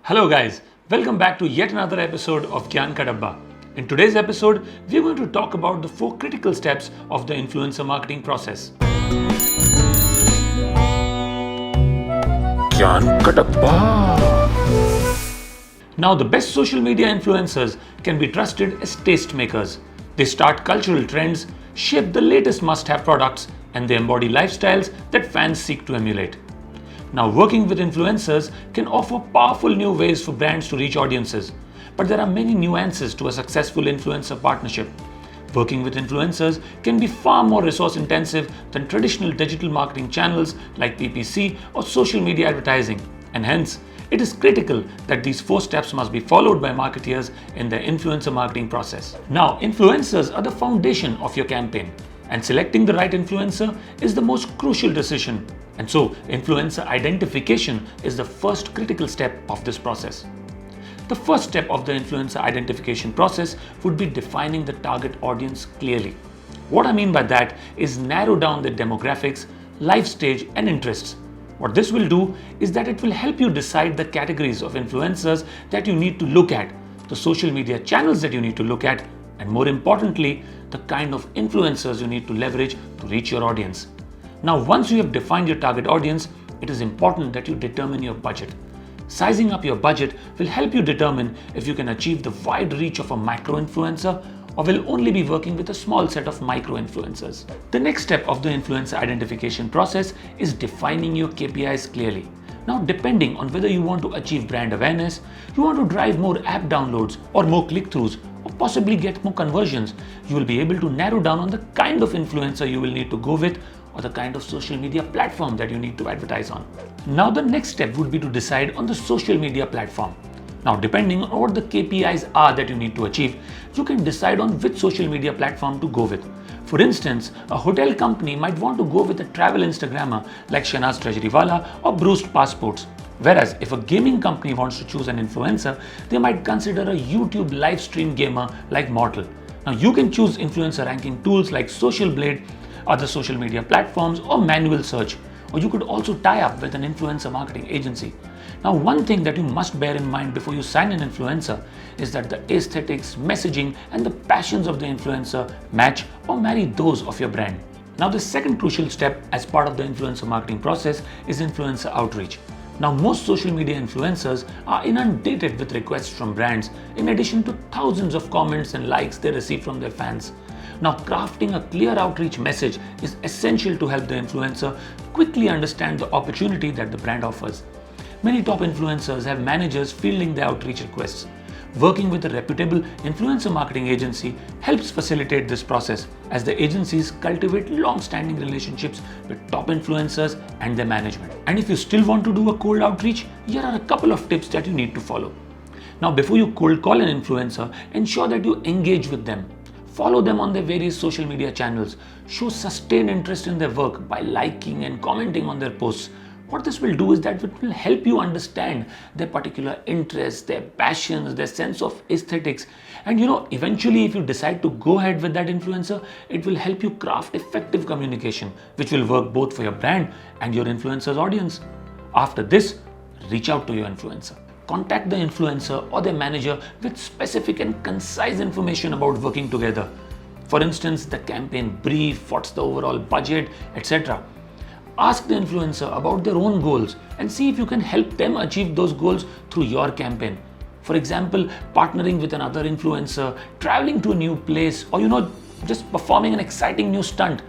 Hello guys, welcome back to yet another episode of Gyan Ka Dabba. In today's episode, we're going to talk about the 4 critical steps of the influencer marketing process. Gyan Ka Dabba. Now, the best social media influencers can be trusted as tastemakers. They start cultural trends, shape the latest must-have products, and they embody lifestyles that fans seek to emulate. Now, working with influencers can offer powerful new ways for brands to reach audiences, but there are many nuances to a successful influencer partnership. Working with influencers can be far more resource intensive than traditional digital marketing channels like PPC or social media advertising, and hence, it is critical that these 4 steps must be followed by marketeers in their influencer marketing process. Now, influencers are the foundation of your campaign, and selecting the right influencer is the most crucial decision. And so, influencer identification is the first critical step of this process. The first step of the influencer identification process would be defining the target audience clearly. What I mean by that is narrow down the demographics, life stage, and interests. What this will do is that it will help you decide the categories of influencers that you need to look at, the social media channels that you need to look at, and more importantly, the kind of influencers you need to leverage to reach your audience. Now, once you have defined your target audience, it is important that you determine your budget. Sizing up your budget will help you determine if you can achieve the wide reach of a micro-influencer or will only be working with a small set of micro-influencers. The next step of the influencer identification process is defining your KPIs clearly. Now, depending on whether you want to achieve brand awareness, you want to drive more app downloads or more click-throughs, or possibly get more conversions, you will be able to narrow down on the kind of influencer you will need to go with or the kind of social media platform that you need to advertise on. Now, the next step would be to decide on the social media platform. Now, depending on what the KPIs are that you need to achieve, you can decide on which social media platform to go with. For instance, a hotel company might want to go with a travel Instagrammer like Shanaz Treasurywala or Bruce Passports. Whereas if a gaming company wants to choose an influencer, they might consider a YouTube live stream gamer like Mortal. Now, you can choose influencer ranking tools like Social Blade, other social media platforms, or manual search. Or you could also tie up with an influencer marketing agency. Now, one thing that you must bear in mind before you sign an influencer is that the aesthetics, messaging, and the passions of the influencer match or marry those of your brand. Now, the second crucial step as part of the influencer marketing process is influencer outreach. Now, most social media influencers are inundated with requests from brands, in addition to thousands of comments and likes they receive from their fans. Now, crafting a clear outreach message is essential to help the influencer quickly understand the opportunity that the brand offers. Many top influencers have managers fielding their outreach requests. Working with a reputable influencer marketing agency helps facilitate this process, as the agencies cultivate long-standing relationships with top influencers and their management. And if you still want to do a cold outreach, here are a couple of tips that you need to follow. Now, before you cold call an influencer, ensure that you engage with them. Follow them on their various social media channels. Show sustained interest in their work by liking and commenting on their posts. What this will do is that it will help you understand their particular interests, their passions, their sense of aesthetics. And eventually, if you decide to go ahead with that influencer, it will help you craft effective communication, which will work both for your brand and your influencer's audience. After this, reach out to your influencer. Contact the influencer or their manager with specific and concise information about working together. For instance, the campaign brief, what's the overall budget, etc. Ask the influencer about their own goals and see if you can help them achieve those goals through your campaign. For example, partnering with another influencer, traveling to a new place, or just performing an exciting new stunt.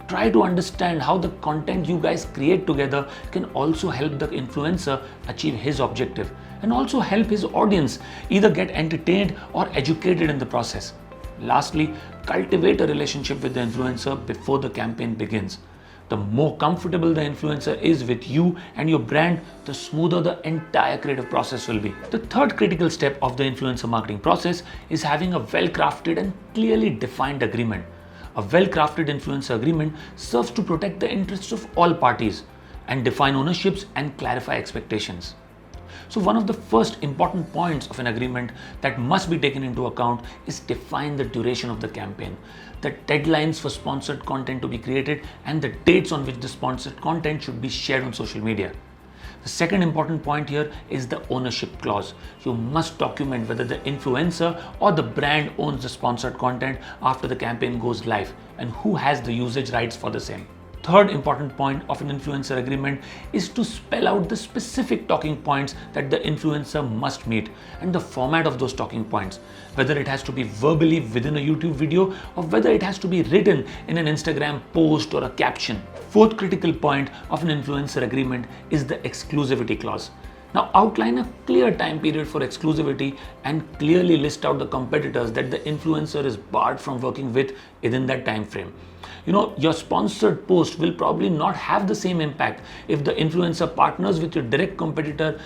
Try to understand how the content you guys create together can also help the influencer achieve his objective and also help his audience either get entertained or educated in the process. Lastly, cultivate a relationship with the influencer before the campaign begins. The more comfortable the influencer is with you and your brand, the smoother the entire creative process will be. The third critical step of the influencer marketing process is having a well-crafted and clearly defined agreement. A well-crafted influencer agreement serves to protect the interests of all parties and define ownerships and clarify expectations. So one of the first important points of an agreement that must be taken into account is define the duration of the campaign, the deadlines for sponsored content to be created, and the dates on which the sponsored content should be shared on social media. The second important point here is the ownership clause. You must document whether the influencer or the brand owns the sponsored content after the campaign goes live and who has the usage rights for the same. Third important point of an influencer agreement is to spell out the specific talking points that the influencer must meet and the format of those talking points, whether it has to be verbally within a YouTube video or whether it has to be written in an Instagram post or a caption. Fourth critical point of an influencer agreement is the exclusivity clause. Now outline a clear time period for exclusivity and clearly list out the competitors that the influencer is barred from working with within that time frame. Your sponsored post will probably not have the same impact if the influencer partners with your direct competitor,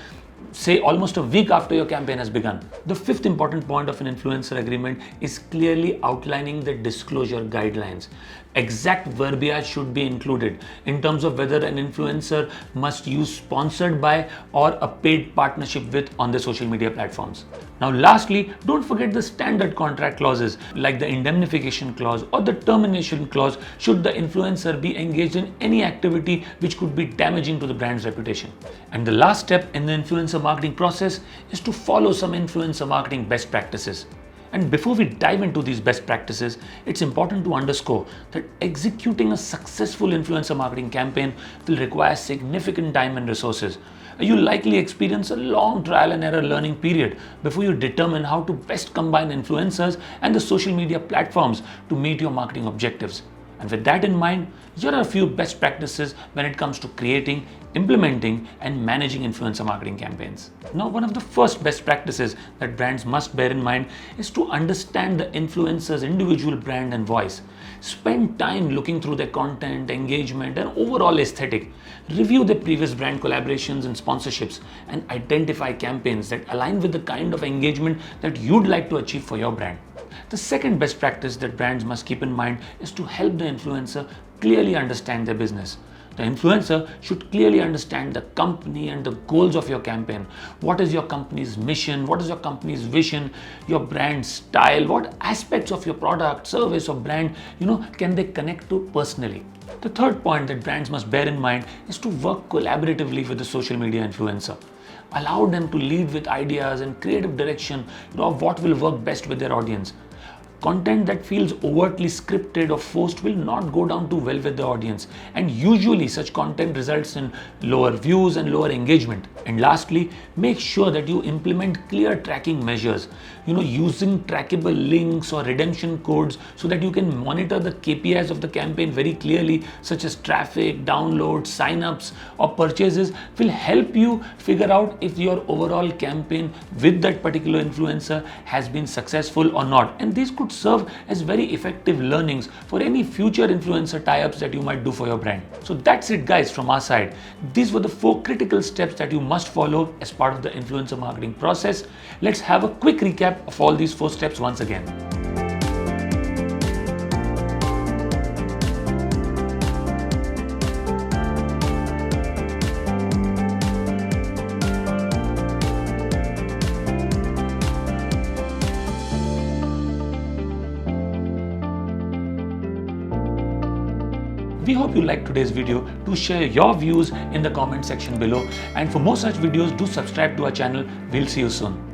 say almost a week after your campaign has begun. The fifth important point of an influencer agreement is clearly outlining the disclosure guidelines. Exact verbiage should be included in terms of whether an influencer must use sponsored by or a paid partnership with on the social media platforms. Now lastly, don't forget the standard contract clauses like the indemnification clause or the termination clause should the influencer be engaged in any activity which could be damaging to the brand's reputation. And the last step in the influencer marketing process is to follow some influencer marketing best practices. And before we dive into these best practices, it's important to underscore that executing a successful influencer marketing campaign will require significant time and resources. You'll likely experience a long trial and error learning period before you determine how to best combine influencers and the social media platforms to meet your marketing objectives. And with that in mind, here are a few best practices when it comes to creating, implementing, and managing influencer marketing campaigns. Now, one of the first best practices that brands must bear in mind is to understand the influencer's individual brand and voice. Spend time looking through their content, engagement, and overall aesthetic. Review their previous brand collaborations and sponsorships, and identify campaigns that align with the kind of engagement that you'd like to achieve for your brand. The second best practice that brands must keep in mind is to help the influencer clearly understand their business. The influencer should clearly understand the company and the goals of your campaign. What is your company's mission? What is your company's vision? Your brand style? What aspects of your product, service, or brand, can they connect to personally? The third point that brands must bear in mind is to work collaboratively with the social media influencer. Allow them to lead with ideas and creative direction of what will work best with their audience. Content that feels overtly scripted or forced will not go down too well with the audience, and usually such content results in lower views and lower engagement. And lastly, make sure that you implement clear tracking measures, using trackable links or redemption codes so that you can monitor the KPIs of the campaign very clearly, such as traffic, downloads, signups, or purchases, will help you figure out if your overall campaign with that particular influencer has been successful or not. And these could serve as very effective learnings for any future influencer tie-ups that you might do for your brand. So that's it, guys, from our side. These were the 4 critical steps that you must follow as part of the influencer marketing process. Let's have a quick recap of all these 4 steps once again. We hope you liked today's video. Do share your views in the comment section below, and for more such videos, do subscribe to our channel. We'll see you soon.